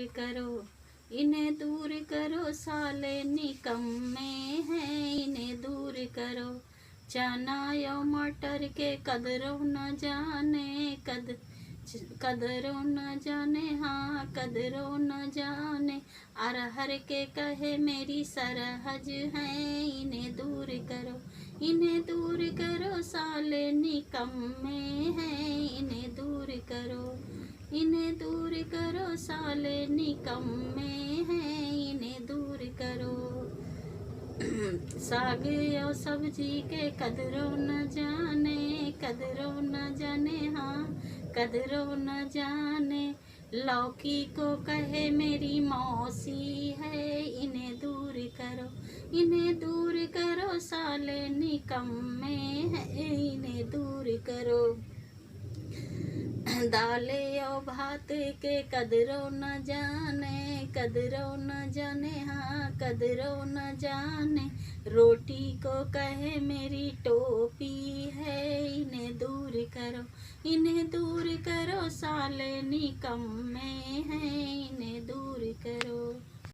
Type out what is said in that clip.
करो, इन्हें दूर करो, साले निकम्मे हैं, इन्हें दूर करो। चना या मटर के कदरों न जाने, कदरों न जाने, हाँ कदरों न जाने। अरहर के कहे मेरी सरहज हैं, इन्हें दूर करो, इन्हें दूर करो, साले निकम्मे हैं, इन्हें दूर करो, इन्हें दूर करो, साले निकम्मे हैं, इन्हें दूर करो। साग और सब्जी के कदरों न जाने, कदरों न जाने, हाँ कदरों न जाने। लौकी को कहे मेरी मौसी है, इन्हें दूर करो, इन्हें दूर करो, साले निकम्मे हैं, इन्हें दूर करो। दाले और भात के कदरों न जाने, कदरों न जाने, हाँ कदरों न जाने। रोटी को कहे मेरी टोपी है, इन्हें दूर करो, इन्हें दूर करो, साले निकम्मे हैं, इन्हें दूर करो।